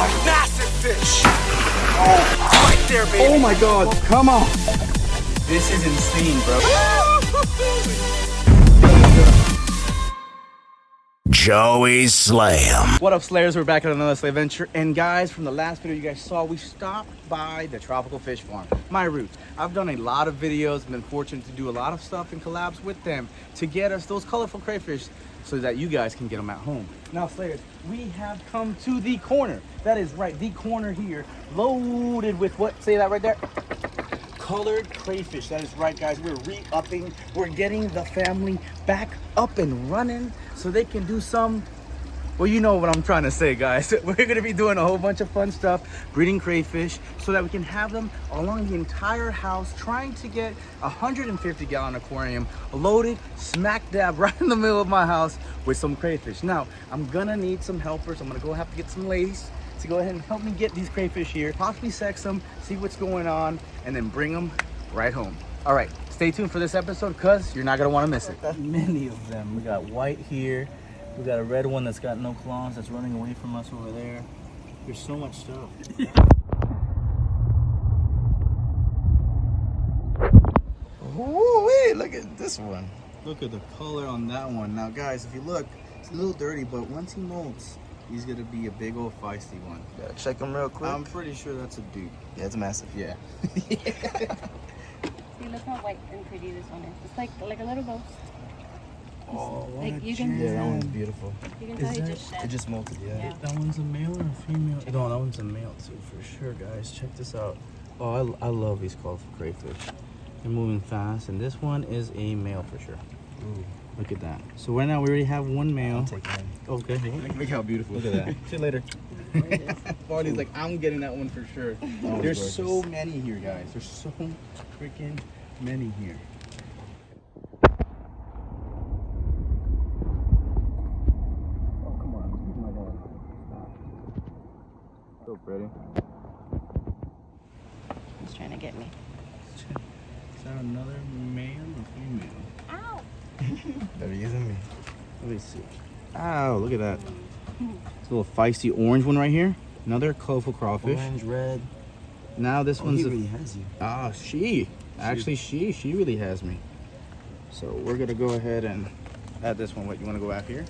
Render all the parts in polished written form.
Massive fish. Oh, right there, baby. Oh my God, come on. This is insane, bro. Joey Slam. What up, Slayers? We're back at another Slay Adventure. And guys, from the last video you guys saw, we stopped by the tropical fish farm, My Roots. I've done a lot of videos, been fortunate to do a lot of stuff and collabs with them to get us those colorful crayfish so that you guys can get them at home. Now, Slayers, we have come to the corner. That is right, the corner here, loaded with what? Say that right there. Colored crayfish. That is right, guys. We're re-upping. We're getting the family back up and running so they can do some, well, you know what I'm trying to say, guys. We're going to be doing a whole bunch of fun stuff, breeding crayfish, so that we can have them along the entire house, trying to get a 150-gallon aquarium loaded smack dab right in the middle of my house with some crayfish. Now, I'm going to need some helpers. I'm going to have to get some ladies to go ahead and help me get these crayfish here, possibly sex them, see what's going on, and then bring them right home. All right, stay tuned for this episode because you're not gonna want to miss it. Many of them. We got white here. We got a red one that's got no claws that's running away from us over there. There's so much stuff. Woo-wee, look at this one. Look at the color on that one. Now, guys, if you look, it's a little dirty, but once he molts, he's gonna be a big old feisty one. Gotta check him real quick. I'm pretty sure that's a dude. Yeah, it's massive. Yeah. See, look how white and pretty this one is. It's like a little ghost. Oh, what like a you can, Yeah, that one's beautiful. you can Is tell he that- just shed. It just molted, yeah. That one's a male or a female? No, that one's a male too, for sure, guys. Check this out. Oh, I love these colorful crayfish. They're moving fast, and this one is a male for sure. Ooh, Look at that. So right now we already have one male. I'll take him. Okay. Look how beautiful. Look at that. See you later. Barney's like, I'm getting that one for sure. Oh, There's gorgeous. so many here, guys. There's so freaking many here. Oh, come on. Oh my God. So pretty. He's trying to get me. Is that another male or female? Ow! They're using me. Let me see. Ow, look at that. This little feisty orange one right here. Another colorful crawfish. Orange, red. Now this Oh, one's he a, really has you. she. Actually, she really has me. So we're gonna go ahead and add this one. What, you wanna go out here?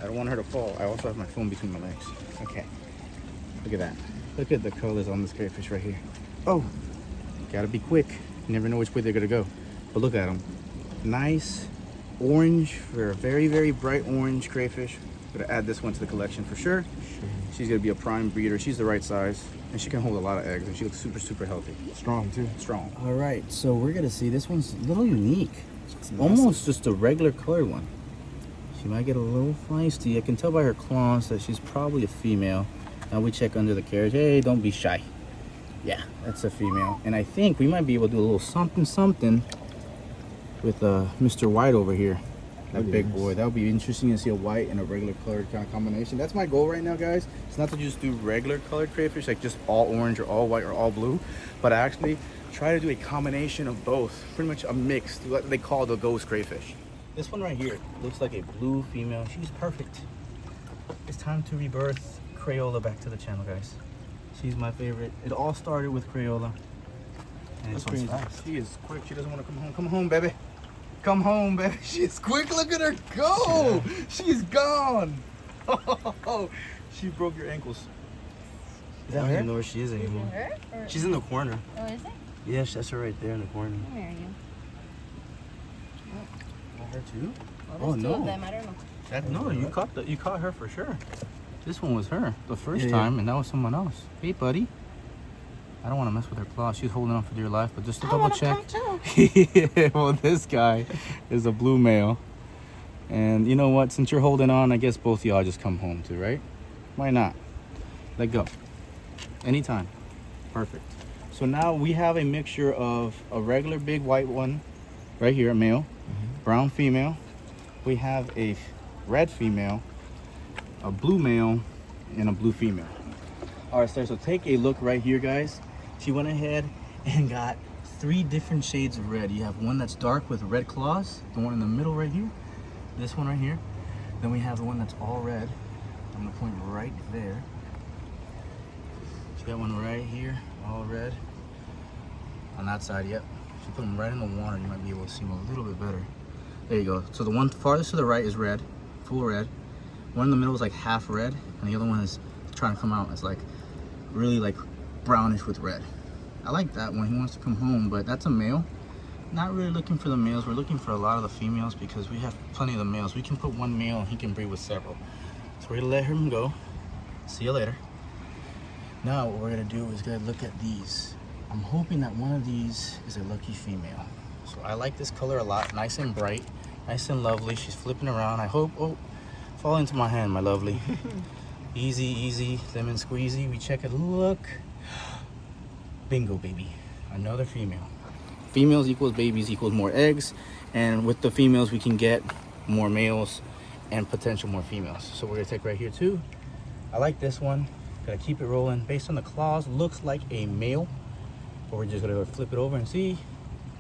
I don't want her to fall. I also have my phone between my legs. Okay. Look at that. Look at the colors on this crayfish right here. Oh, gotta be quick. You never know which way they're gonna go. But look at them. Nice orange for a very, very bright orange crayfish. Gonna add this one to the collection for sure. She's gonna be a prime breeder. She's the right size, and she can hold a lot of eggs, and she looks super, super healthy. Strong, too. Strong. All right, so we're gonna see this one's a little unique. It's massive. Almost just a regular colored one. She might get a little feisty. I can tell by her claws that she's probably a female. Now we check under the carriage. Hey, don't be shy. Yeah, that's a female. And I think we might be able to do a little something with Mr. White over here. That Look at big this. boy. That would be interesting to see a white and a regular colored kind of combination. That's my goal right now, guys. It's not to just do regular colored crayfish, like just all orange or all white or all blue, but actually try to do a combination of both. Pretty much a mix, what they call the ghost crayfish. This one right here looks like a blue female. She's perfect. It's time to rebirth Crayola back to the channel, guys. She's my favorite. It all started with Crayola. And This it's one's crazy. fast. She is quick. She doesn't want to come home. Come home, baby. Come home, baby. She's quick. Look at her go. Yeah. She's gone. Oh, she broke your ankles. I don't even know where she is anymore. Her? Or, She's in the corner. oh, is it? Yes, that's her right there in the corner. Where are you? Her too? Oh, there's two no. of them. I don't know. No, you caught her for sure. This one was her the first Yeah, time, and that was someone else. Hey, buddy. I don't want to mess with her claws. She's holding on for dear life, but just to I double wanna check. come too. Yeah, well, this guy is a blue male. And you know what? Since you're holding on, I guess both of y'all just come home too, right? Why not? Let go. Anytime. Perfect. So now we have a mixture of a regular big white one right here, a male, brown female. We have a red female, a blue male, and a blue female. All right, so take a look right here, guys. She went ahead and got 3 different shades of red. You have one that's dark with red claws, the one in the middle right here, this one right here. Then we have the one that's all red. I'm gonna point right there. Got one right here, all red. On that side, yep. If you put them right in the water, you might be able to see them a little bit better. There you go. So the one farthest to the right is red, full red. One in the middle is like half red, and the other one is trying to come out. It's like really like brownish with red. I like that one. He wants to come home, but that's a male. Not really looking for the males. We're looking for a lot of the females because we have plenty of the males. We can put one male and he can breed with several. So we're gonna let him go. See you later. Now what we're gonna do is gonna look at these. I'm hoping that one of these is a lucky female. So I like this color a lot. Nice and bright, nice and lovely. She's flipping around. I hope, oh, fall into my hand, my lovely. Easy, easy, lemon squeezy. We check it, look. Bingo, baby, another female. Females equals babies equals more eggs. And with the females, we can get more males and potential more females. So we're gonna take right here too. I like this one. Gotta keep it rolling. Based on the claws, looks like a male. But we're just gonna flip it over and see.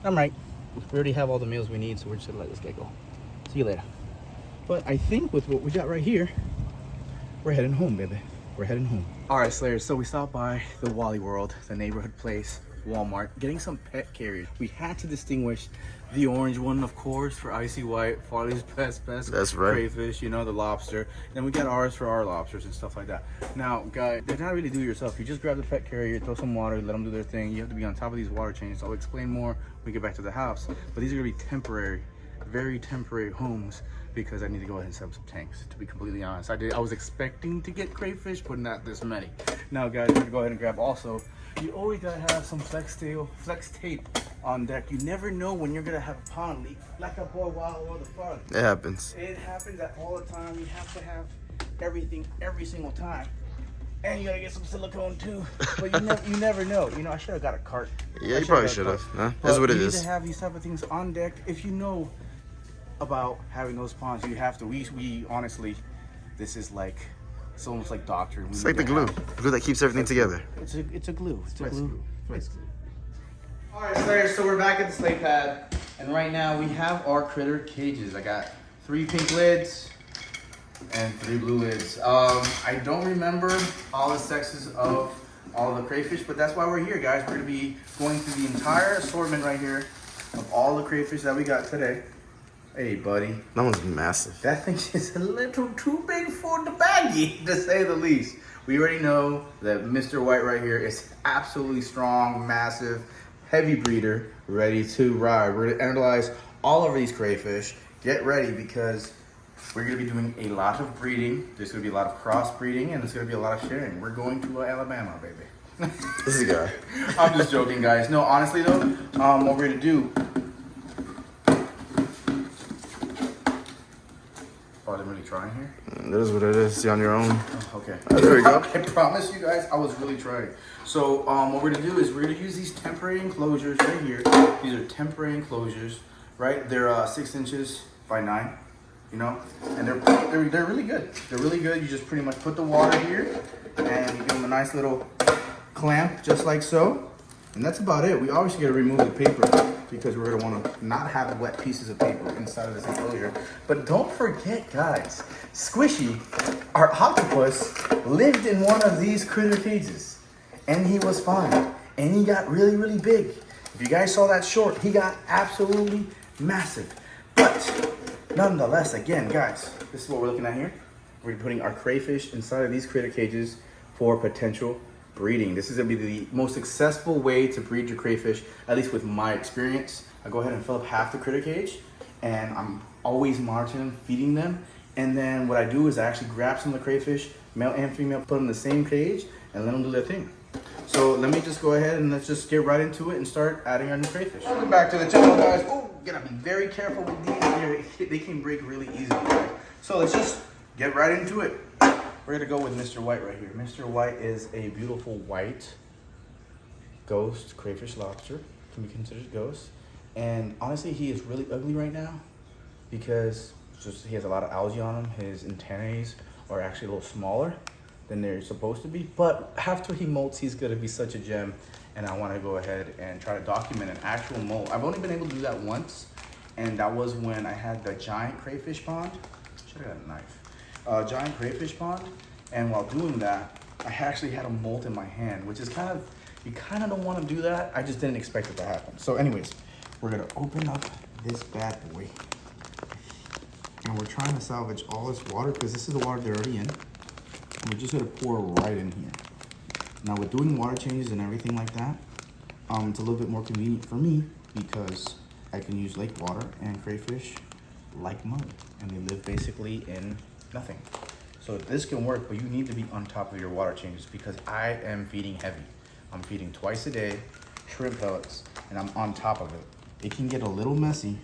I'm right. We already have all the males we need, so we're just gonna let this guy go. See you later. But I think with what we got right here, we're heading home, baby. We're heading home. All right, Slayers, so we stopped by the Wally World, the neighborhood place, Walmart, getting some pet carriers. We had to distinguish the orange one, of course, for Icy White, Farley's best. That's right. Crayfish, you know, the lobster. Then we got ours for our lobsters and stuff like that. Now, guys, they're not really do it yourself. You just grab the pet carrier, throw some water, let them do their thing. You have to be on top of these water changes. I'll explain more when we get back to the house. But these are gonna be temporary, very temporary homes because I need to go ahead and set up some tanks, to be completely honest. I was expecting to get crayfish, but not this many. Now, guys, we're gonna go ahead and grab also, you always gotta have some flex tape on deck. You never know when you're gonna have a pond leak, like a boy wild or the front. It happens. It happens all the time. You have to have everything every single time. And you gotta get some silicone too. But you never know. You know, I should have got a cart. Yeah, you probably should have. Huh? That's what it is. You need to have these type of things on deck. If you know about having those ponds, you have to. We honestly, this is like, it's almost like doctrine. It's like the glue. The glue that keeps everything together. It's a glue. It's a glue. All right, Slayers, so we're back at the slate pad, and right now we have our critter cages. I got 3 pink lids and 3 blue lids. I don't remember all the sexes of all the crayfish, but that's why we're here, guys. We're gonna be going through the entire assortment right here of all the crayfish that we got today. Hey, buddy. That one's massive. That thing is a little too big for the baggie, to say the least. We already know that Mr. White right here is absolutely strong, massive, heavy breeder, ready to ride. We're gonna analyze all of these crayfish. Get ready because we're gonna be doing a lot of breeding. There's gonna be a lot of cross breeding and there's gonna be a lot of sharing. We're going to Alabama, baby. This is a guy. I'm just joking, guys. No, honestly though, what we're gonna do. Oh, they're really trying here? That is what it is. See on your own. Oh, okay. There we go. I promise you guys, I was really trying. So what we're gonna do is we're gonna use these temporary enclosures right here. These are temporary enclosures, right? They're 6 inches by 9, you know, and they're really good. They're really good. You just pretty much put the water here, and you give them a nice little clamp, just like so. And that's about it. We obviously gotta remove the paper because we're gonna wanna not have wet pieces of paper inside of this enclosure. But don't forget, guys, Squishy, our octopus, lived in one of these critter cages. And he was fine. And he got really, really big. If you guys saw that short, he got absolutely massive. But nonetheless, again, guys, this is what we're looking at here. We're putting our crayfish inside of these critter cages for potential breeding. This is gonna be the most successful way to breed your crayfish, at least with my experience. I go ahead and fill up half the critter cage, and I'm always monitoring them, feeding them. And then what I do is I actually grab some of the crayfish, male and female, put them in the same cage, and let them do their thing. So let me just go ahead and let's just get right into it and start adding our new crayfish. Welcome back to the channel, guys. Oh, gotta be very careful with these. They can break really easily, guys. So let's just get right into it. We're gonna go with Mr. White right here. Mr. White is a beautiful white ghost crayfish lobster. Can be considered ghost. And honestly, he is really ugly right now because he has a lot of algae on him. His antennae are actually a little smaller than they're supposed to be. But after he molts, he's gonna be such a gem. And I wanna go ahead and try to document an actual molt. I've only been able to do that once, and that was when I had the giant crayfish pond. Should have got a knife. Giant crayfish pond, and while doing that, I actually had a molt in my hand, which is kind of, you kind of don't want to do that. I just didn't expect it to happen. So anyways, we're gonna open up this bad boy. And we're trying to salvage all this water because this is the water they're already in. And we're just gonna pour right in here. Now with doing water changes and everything like that, it's a little bit more convenient for me because I can use lake water, and crayfish like mud, and they live basically in nothing. So this can work, but you need to be on top of your water changes because I am feeding heavy. I'm feeding twice a day, shrimp pellets, and I'm on top of it. It can get a little messy,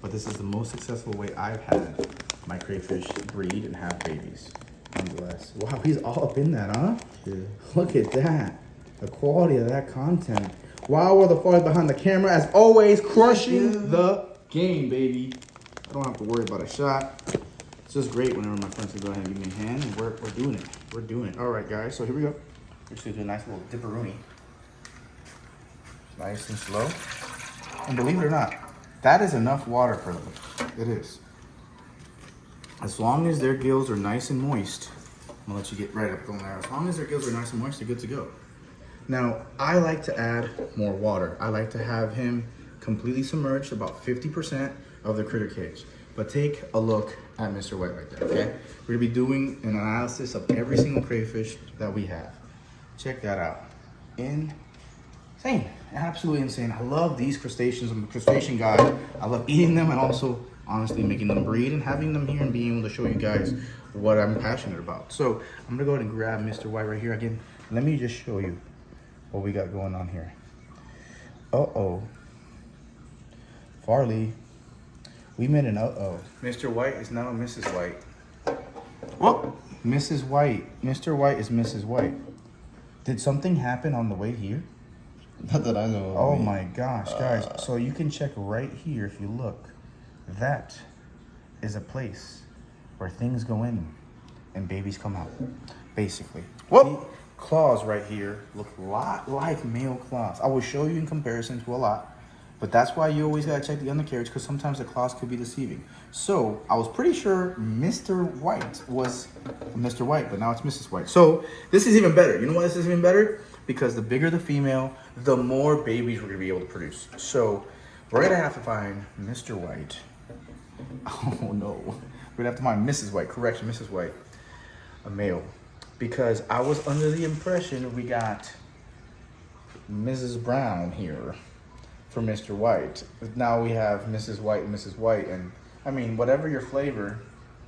but this is the most successful way I've had my crayfish breed and have babies. Nonetheless. Wow, he's all up in that, huh? Yeah. Look at that. The quality of that content. Wow, we're the farthest behind the camera, as always, crushing the game, baby. I don't have to worry about a shot. It's just great whenever my friends can go ahead and give me a hand, and we're doing it. We're doing it. All right, guys, so here we go. We're just gonna do a nice little dipperoonie. Nice and slow. And believe it or not, that is enough water for them. It is. As long as their gills are nice and moist, I'm gonna let you get right up going there. As long as their gills are nice and moist, they're good to go. Now, I like to add more water. I like to have him completely submerged, about 50% of the critter cage. But take a look at Mr. White right there, okay? We're gonna be doing an analysis of every single crayfish that we have. Check that out. Insane, absolutely insane. I love these crustaceans. I'm a crustacean guy. I love eating them and also, honestly, making them breed and having them here and being able to show you guys what I'm passionate about. So I'm gonna go ahead and grab Mr. White right here again. Let me just show you what we got going on here. Uh-oh. Farley, we made an uh-oh. Mr. White is now Mrs. White. What? Mrs. White. Mr. White is Mrs. White. Did something happen on the way here? Not that I know of. Oh my gosh, guys. So you can check right here if you look. That is a place where things go in and babies come out, basically. What? Claws right here look a lot like male claws. I will show you in comparison to a lot, but that's why you always gotta check the undercarriage because sometimes the claws could be deceiving. So I was pretty sure Mr. White was Mr. White, but now it's Mrs. White. So this is even better. You know why this is even better? Because the bigger the female, the more babies we're gonna be able to produce. So we're gonna have to find Mr. White. Oh no, we're gonna have to find Mrs. White. Correction, Mrs. White, a male. Because I was under the impression we got Mrs. Brown here for Mr. White. But now we have Mrs. White and Mrs. White. And I mean, whatever your flavor,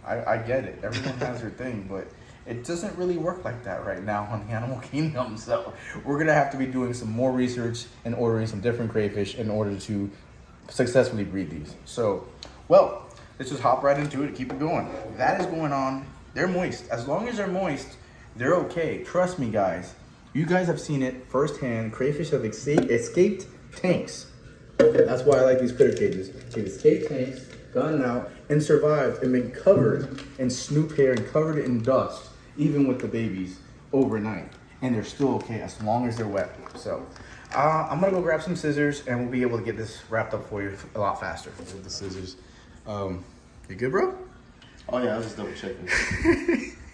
I get it. Everyone has their thing, but it doesn't really work like that right now on the animal kingdom. So we're gonna have to be doing some more research and ordering some different crayfish in order to successfully breed these. So, well, let's just hop right into it and keep it going. That is going on. They're moist. As long as they're moist, they're okay. Trust me, guys. You guys have seen it firsthand. Crayfish have escaped tanks. That's why I like these critter cages. They've escaped tanks, gotten out, and survived and been covered in snoop hair and covered in dust, even with the babies, overnight. And they're still okay as long as they're wet. So I'm gonna go grab some scissors and we'll be able to get this wrapped up for you a lot faster. With the scissors. You good, bro? Oh yeah, I was just double checking.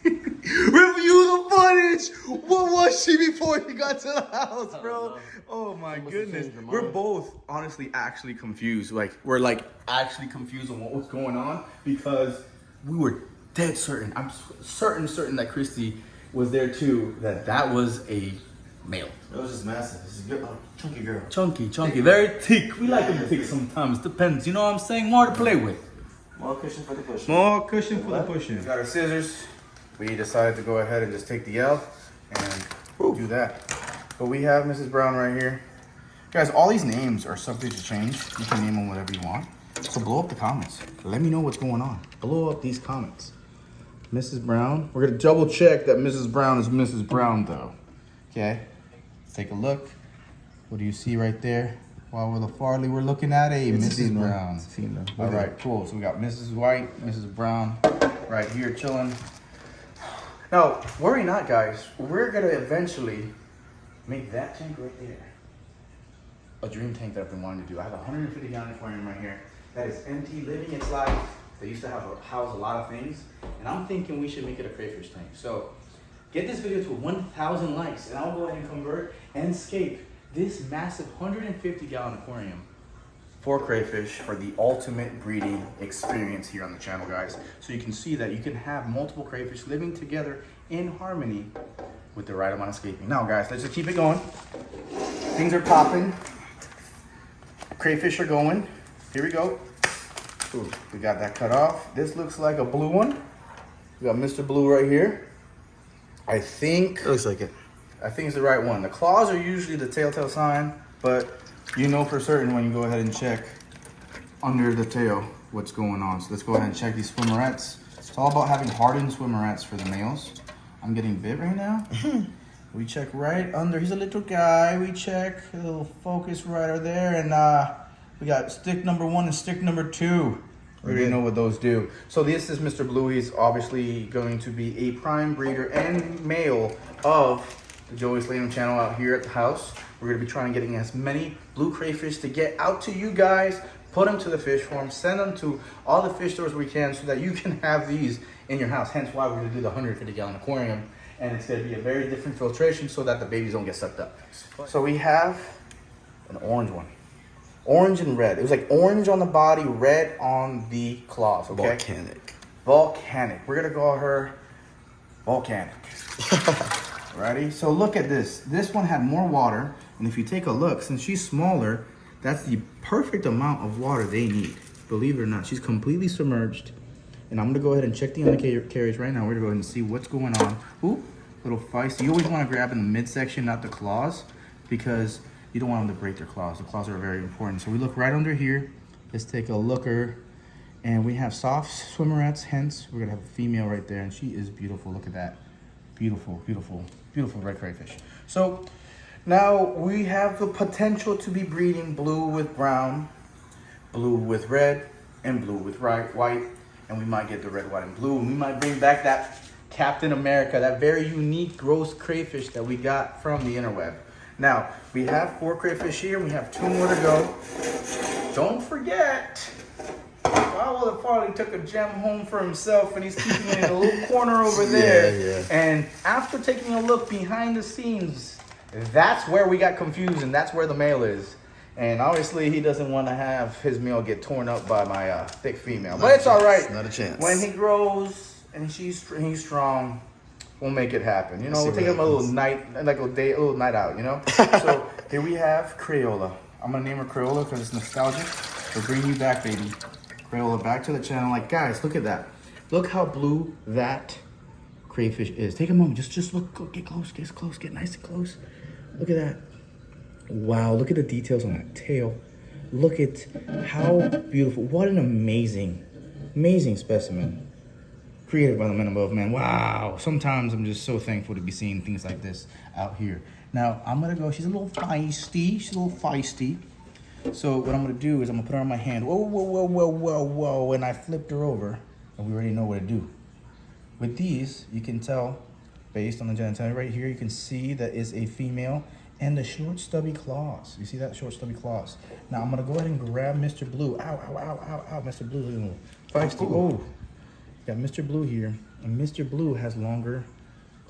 Review the footage. What was she before you got to the house, bro? Oh my goodness. We're both honestly actually confused. We're actually confused on what was going on because we were dead certain. I'm certain that Christy was there too. That was a male. It was just massive. This is a good, chunky girl. Chunky, very thick. We like them thick sometimes. Depends. You know what I'm saying? More to play with. More cushion for the pushing. More cushion for the pushing. Got our scissors. We decided to go ahead and just take the L and do that. But we have Mrs. Brown right here. Guys, all these names are subject to change. You can name them whatever you want. So blow up the comments. Let me know what's going on. Blow up these comments. Mrs. Brown. We're gonna double check that Mrs. Brown is Mrs. Brown though. Okay, let's take a look. What do you see right there? While we're the Farley, we're looking at a Mrs. Brown. It's a female. All right, cool. So we got Mrs. White, Mrs. Brown right here chilling. Now, worry not, guys. We're gonna eventually make that tank right there a dream tank that I've been wanting to do. I have a 150-gallon aquarium right here that is empty, living its life. They used to house a lot of things, and I'm thinking we should make it a crayfish tank. So, Get this video to 1,000 likes, and I'll go ahead and convert and scape this massive 150-gallon aquarium for crayfish for the ultimate breeding experience here on the channel, guys. So you can see that you can have multiple crayfish living together in harmony with the right amount of scaping. Now, guys, let's just keep it going. Things are popping. Crayfish are going. Here we go. Ooh, we got that cut off. This looks like a blue one. We got Mr. Blue right here. I think It looks like it. I think it's the right one. The claws are usually the telltale sign, but you know for certain when you go ahead and check under the tail what's going on. So let's go ahead and check these swimmerettes. It's all about having hardened swimmerettes for the males. I'm getting bit right now. We check right under. He's a little guy. We check a little focus right there, and we got stick number 1 and stick number 2. We already know what those do. So this is Mr. Blue. He's obviously going to be a prime breeder and male of the Joey Slayton channel out here at the house. We're going to be trying to get as many blue crayfish to get out to you guys, put them to the fish farm, send them to all the fish stores we can so that you can have these in your house. Hence why we're going to do the 150-gallon aquarium. And it's going to be a very different filtration so that the babies don't get sucked up. So we have an orange one. Orange and red. It was like orange on the body, red on the claws, okay? Volcanic. We're going to call her Volcanic. Ready? So look at this. This one had more water. And if you take a look, since she's smaller, that's the perfect amount of water they need. Believe it or not, she's completely submerged. And I'm going to go ahead and check the undercarriage right now. We're going to go ahead and see what's going on. Ooh, little feisty. You always want to grab in the midsection, not the claws, because you don't want them to break their claws. The claws are very important. So we look right under here. Let's take a looker. And we have soft swimmerettes, hence we're going to have a female right there. And she is beautiful. Look at that. Beautiful, beautiful, beautiful red crayfish. So now we have the potential to be breeding blue with brown, blue with red, and blue with white. And we might get the red, white, and blue. And we might bring back that Captain America, that very unique, gross crayfish that we got from the interweb. Now, we have 4 crayfish here. We have 2 more to go. Don't forget, Powell the Farley took a gem home for himself, and he's keeping it in a little corner over there. Yeah. And after taking a look behind the scenes, that's where we got confused, and that's where the male is. And obviously, he doesn't want to have his male get torn up by my thick female. But it's all right. Not a chance. When he grows and he's strong, we'll make it happen. You know, we'll take him a little night, like a little night out, you know? So here we have Crayola. I'm going to name her Crayola because it's nostalgic. We'll bring you back, baby. Crayola back to the channel. Like, guys, look at that. Look how blue that crayfish is. Take a moment. Just look. Get close. Get close. Get nice and close. Look at that. Wow. Look at the details on that tail. Look at how beautiful. What an amazing specimen. Created by the men above, man. Wow. Sometimes I'm just so thankful to be seeing things like this out here. Now, I'm going to go. She's a little feisty. So what I'm going to do is I'm going to put her on my hand. Whoa. And I flipped her over. And we already know what to do. With these, you can tell, based on the genitalia right here, you can see that is a female and the short stubby claws. You see that? Short stubby claws. Now, I'm going to go ahead and grab Mr. Blue. Ow. Mr. Blue is a little feisty. Oh. Got Mr. Blue here, and Mr. Blue has longer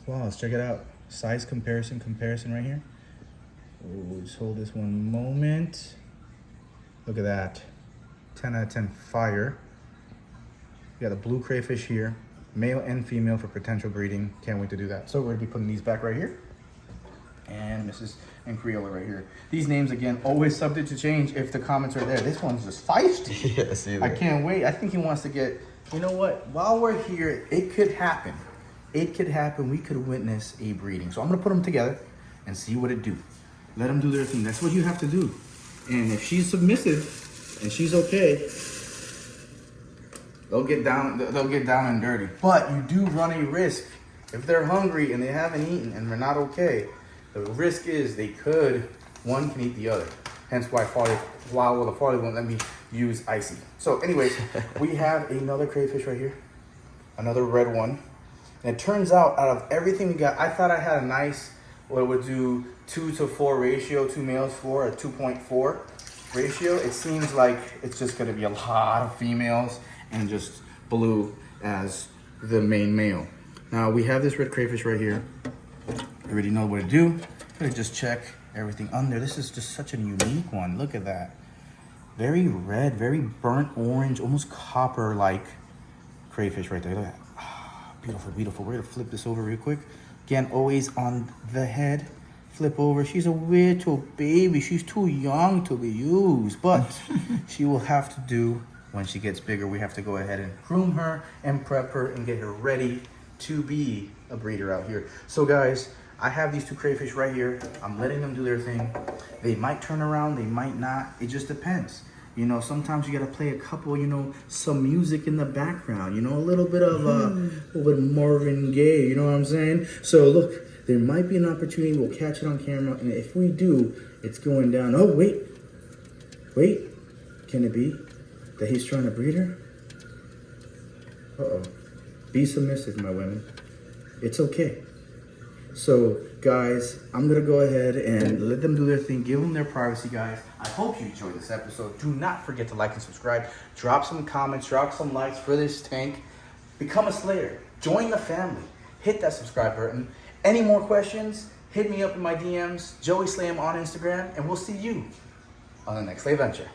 claws. Check it out. Size comparison right here. Oh, just hold this one moment. Look at that. 10 out of 10 fire. We got a blue crayfish here, male and female for potential breeding. Can't wait to do that. So we're gonna be putting these back right here. And Mrs. and Crayola right here. These names, again, always subject to change if the comments are there. This one's just feisty. Yeah, see that. I can't wait. I think he wants to get... You know what? While we're here, it could happen. We could witness a breeding. So I'm going to put them together and see what it do. Let them do their thing. That's what you have to do. And if she's submissive and she's okay, they'll get down and dirty. But you do run a risk. If they're hungry and they haven't eaten and they're not okay, the risk is one can eat the other. Hence why the Farley won't let me use icy. So anyways, we have another crayfish right here. Another red one. And it turns out of everything we got, I thought I had a nice, what it would do 2-to-4 ratio, 2 males for a 2.4 ratio. It seems like it's just gonna be a lot of females and just blue as the main male. Now we have this red crayfish right here. You already know what to do. Gonna just check everything under. This is just such a unique one. Look at that. Very red, very burnt orange, almost copper-like crayfish right there. Look at that. Ah, beautiful, beautiful. We're gonna flip this over real quick. Again, always on the head. Flip over. She's a little baby. She's too young to be used, but she will have to do when she gets bigger. We have to go ahead and groom her and prep her and get her ready to be a breeder out here. So guys, I have these two crayfish right here. I'm letting them do their thing. They might turn around, they might not. It just depends. You know, sometimes you gotta play a couple, you know, some music in the background, you know, a little bit of Marvin Gaye, you know what I'm saying? So look, there might be an opportunity, we'll catch it on camera, and if we do, it's going down. Oh, wait, can it be that he's trying to breed her? Uh-oh. Be submissive, my women. It's okay. So, guys, I'm going to go ahead and let them do their thing. Give them their privacy, guys. I hope you enjoyed this episode. Do not forget to like and subscribe. Drop some comments. Drop some likes for this tank. Become a Slayer. Join the family. Hit that subscribe button. Any more questions, hit me up in my DMs. Joey Slam on Instagram. And we'll see you on the next Slay Venture.